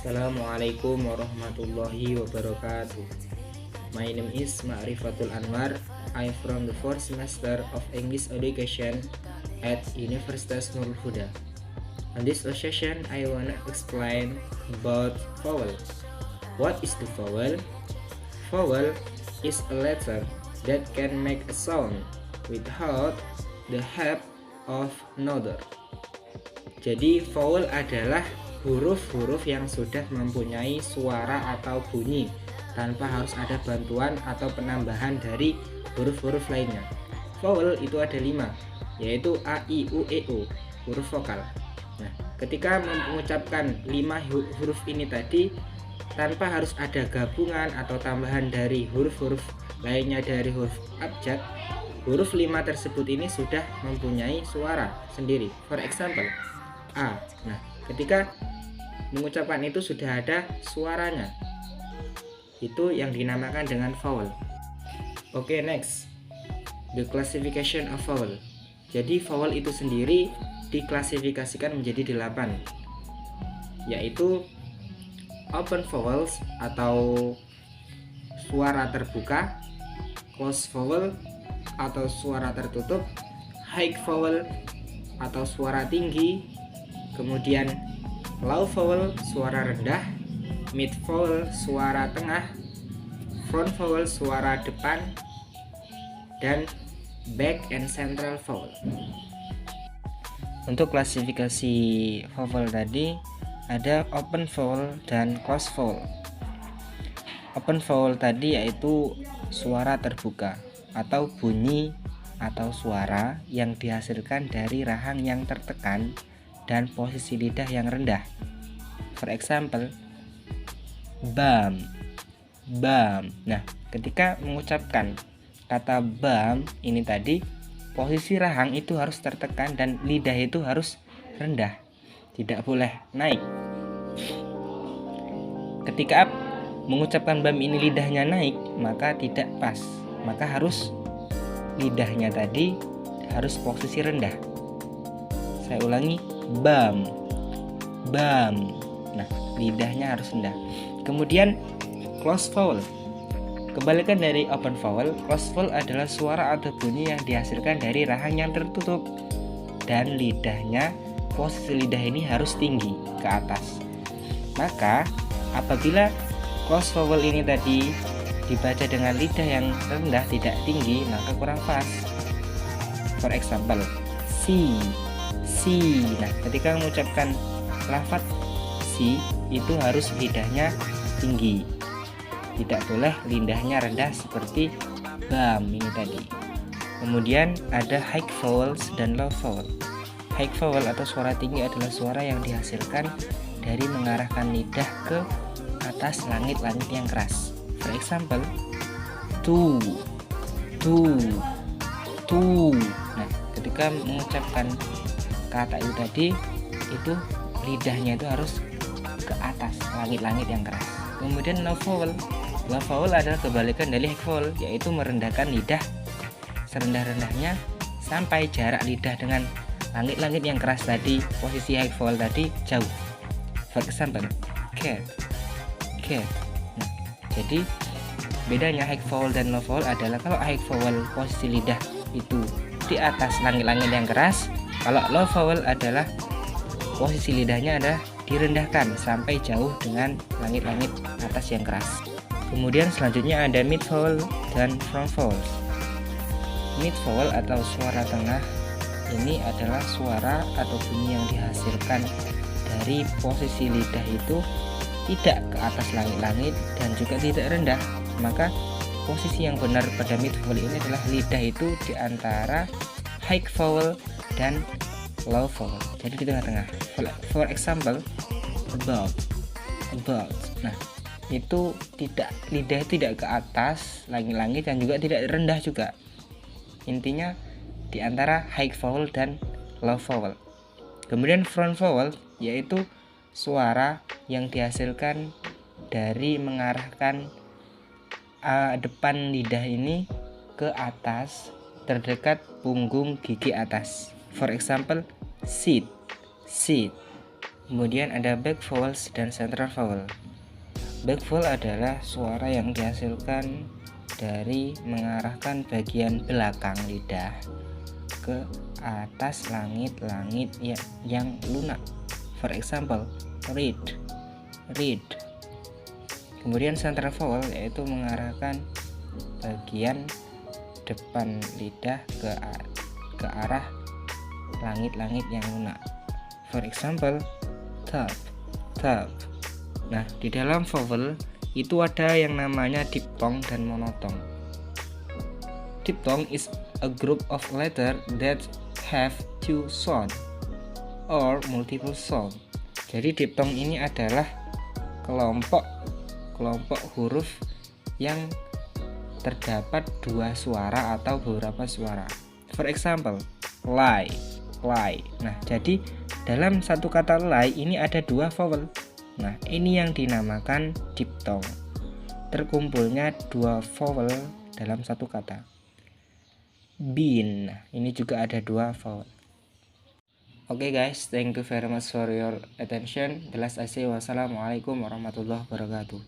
Assalamualaikum warahmatullahi wabarakatuh. My name is Ma'rifatul Anwar. I'm from the 4th semester of English Education at Universitas Nurul Huda. On this session, I wanna explain about vowel. What is the vowel? Vowel is a letter that can make a sound without the help of another. Jadi vowel adalah huruf-huruf yang sudah mempunyai suara atau bunyi tanpa harus ada bantuan atau penambahan dari huruf-huruf lainnya. Vowel itu ada 5, yaitu A, I, U, E, O, huruf vokal. Nah, ketika mengucapkan 5 huruf ini tadi tanpa harus ada gabungan atau tambahan dari huruf-huruf lainnya dari huruf abjad, huruf 5 tersebut ini sudah mempunyai suara sendiri. For example, A. Nah, ketika mengucapkan itu sudah ada suaranya. Itu yang dinamakan dengan vowel. Oke, next. The classification of vowel. Jadi vowel itu sendiri diklasifikasikan menjadi 8, yaitu open vowels atau suara terbuka, close vowel atau suara tertutup, high vowel atau suara tinggi, kemudian low vowel suara rendah, mid vowel suara tengah, front vowel suara depan, dan back and central vowel. Untuk klasifikasi vowel tadi ada open vowel dan closed vowel. Open vowel tadi yaitu suara terbuka atau bunyi atau suara yang dihasilkan dari rahang yang tertekan dan posisi lidah yang rendah. For example, bam, bam. Nah, ketika mengucapkan kata bam ini tadi, posisi rahang itu harus tertekan dan lidah itu harus rendah, tidak boleh naik. Ketika mengucapkan bam ini lidahnya naik, maka tidak pas, maka harus lidahnya tadi harus posisi rendah. Saya ulangi, bam, bam. Nah, lidahnya harus rendah. Kemudian closed vowel. Kebalikan dari open vowel, closed vowel adalah suara atau bunyi yang dihasilkan dari rahang yang tertutup dan lidahnya, posisi lidah ini harus tinggi ke atas. Maka apabila closed vowel ini tadi dibaca dengan lidah yang rendah tidak tinggi, maka kurang pas. For example, si. Nah, ketika mengucapkan lafaz si itu harus lidahnya tinggi, tidak boleh lidahnya rendah seperti bam ini tadi. Kemudian ada high vowels dan low vowel. High vowel atau suara tinggi adalah suara yang dihasilkan dari mengarahkan lidah ke atas langit-langit yang keras. For example, tu. Nah, ketika mengucapkan kata itu tadi, itu lidahnya itu harus ke atas langit-langit yang keras. Kemudian low vowel. Low vowel adalah kebalikan dari high vowel, yaitu merendahkan lidah serendah-rendahnya sampai jarak lidah dengan langit-langit yang keras tadi, posisi high vowel tadi jauh. For example, cat. Nah, jadi bedanya high vowel dan low vowel adalah kalau high vowel posisi lidah itu di atas langit-langit yang keras, kalau low vowel adalah posisi lidahnya adalah direndahkan sampai jauh dengan langit-langit atas yang keras. Kemudian selanjutnya ada mid vowel dan front vowel. Mid vowel atau suara tengah ini adalah suara atau bunyi yang dihasilkan dari posisi lidah itu tidak ke atas langit-langit dan juga tidak rendah. Maka posisi yang benar pada mid vowel ini adalah lidah itu di antara high vowel dan low vowel, jadi di tengah-tengah. For example, about. Nah, itu lidah tidak ke atas langit-langit dan juga tidak rendah juga. Intinya di antara high vowel dan low vowel. Kemudian front vowel yaitu suara yang dihasilkan dari mengarahkan depan lidah ini ke atas terdekat punggung gigi atas. For example, sit. Kemudian ada back vowels dan central vowel. Back vowel adalah suara yang dihasilkan dari mengarahkan bagian belakang lidah ke atas langit-langit yang lunak. For example, read. Kemudian central vowel yaitu mengarahkan bagian depan lidah ke arah langit-langit yang lunak. For example, tap. Nah, di dalam vowel itu ada yang namanya diphthong dan monothong. Diphthong is a group of letters that have two sound or multiple sound. Jadi diphthong ini adalah kelompok huruf yang terdapat dua suara atau beberapa suara. For example, lie. Nah, jadi dalam satu kata lie ini ada dua vowel. Nah, ini yang dinamakan diphthong. Terkumpulnya dua vowel dalam satu kata. Bean. Ini juga ada dua vowel. Oke guys, thank you very much for your attention. The last I say, wassalamualaikum warahmatullahi wabarakatuh.